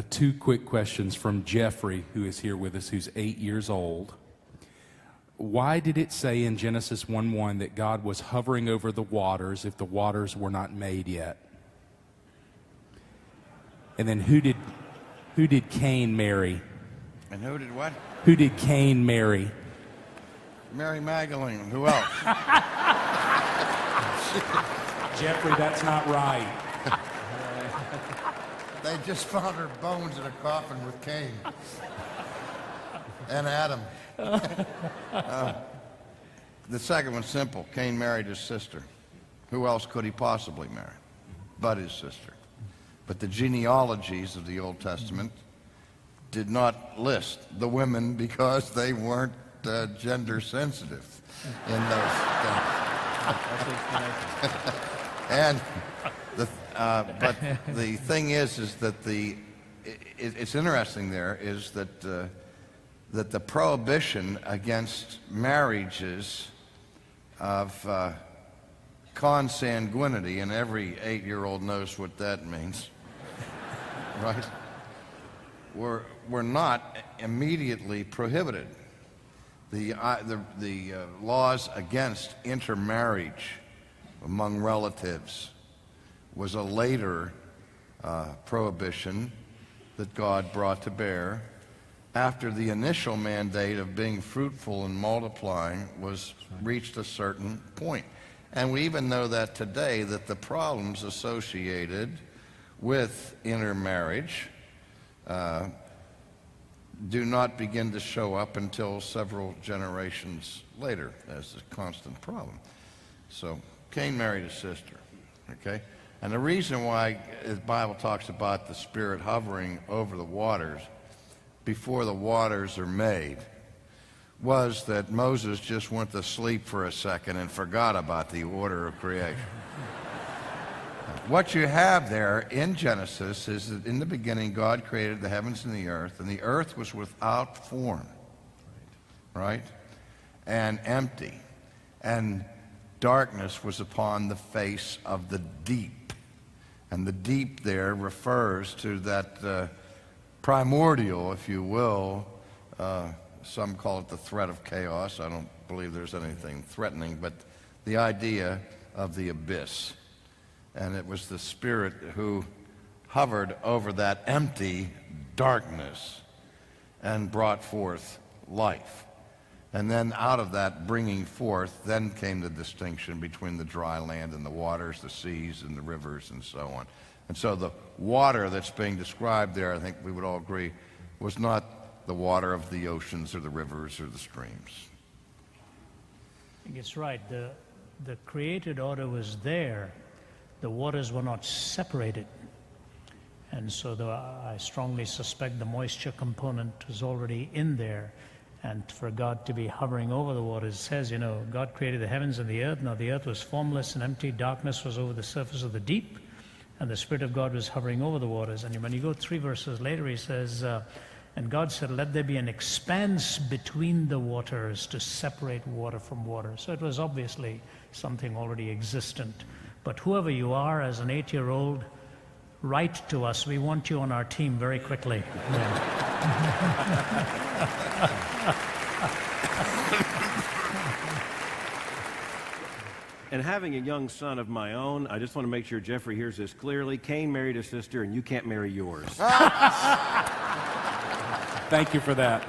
Two quick questions from Jeffrey, who is here with us, who's 8 years old. Why did it say in Genesis 1:1 that God was hovering over the waters if the waters were not made yet? And then who did Cain marry? And who did what? Who did Cain marry? Mary Magdalene. Who else? Jeffrey, that's not right. They just found her bones in a coffin with Cain and Adam. The second one's simple. Cain married his sister. Who else could he possibly marry but his sister? But the genealogies of the Old Testament did not list the women because they weren't gender sensitive in those and but the thing is that it's interesting there is that that the prohibition against marriages of consanguinity, and every 8-year-old knows what that means, right? Were not immediately prohibited. The laws against intermarriage among relatives was a later prohibition that God brought to bear after the initial mandate of being fruitful and multiplying was reached a certain point. And we even know that today, that the problems associated with intermarriage do not begin to show up until several generations later as a constant problem. So Cain married his sister, okay? And the reason why the Bible talks about the Spirit hovering over the waters before the waters are made was that Moses just went to sleep for a second and forgot about the order of creation. What you have there in Genesis is that in the beginning God created the heavens and the earth was without form, right? And empty. And darkness was upon the face of the deep. And the deep there refers to that primordial, if you will, some call it the threat of chaos. I don't believe there's anything threatening, but the idea of the abyss. And it was the Spirit who hovered over that empty darkness and brought forth life. And then out of that bringing forth, then came the distinction between the dry land and the waters, the seas and the rivers and so on. And so the water that's being described there, I think we would all agree, was not the water of the oceans or the rivers or the streams. I think it's right. The created order was there. The waters were not separated. And so I strongly suspect the moisture component was already in there. And for God to be hovering over the waters, it says, God created the heavens and the earth. Now the earth was formless and empty. Darkness was over the surface of the deep. And the Spirit of God was hovering over the waters. And when you go 3 verses later, he says, and God said, let there be an expanse between the waters to separate water from water. So it was obviously something already existent. But whoever you are, as an 8-year-old, write to us. We want you on our team very quickly. And having a young son of my own, I just want to make sure Jeffrey hears this clearly. Cain married his sister, and you can't marry yours. Thank you for that.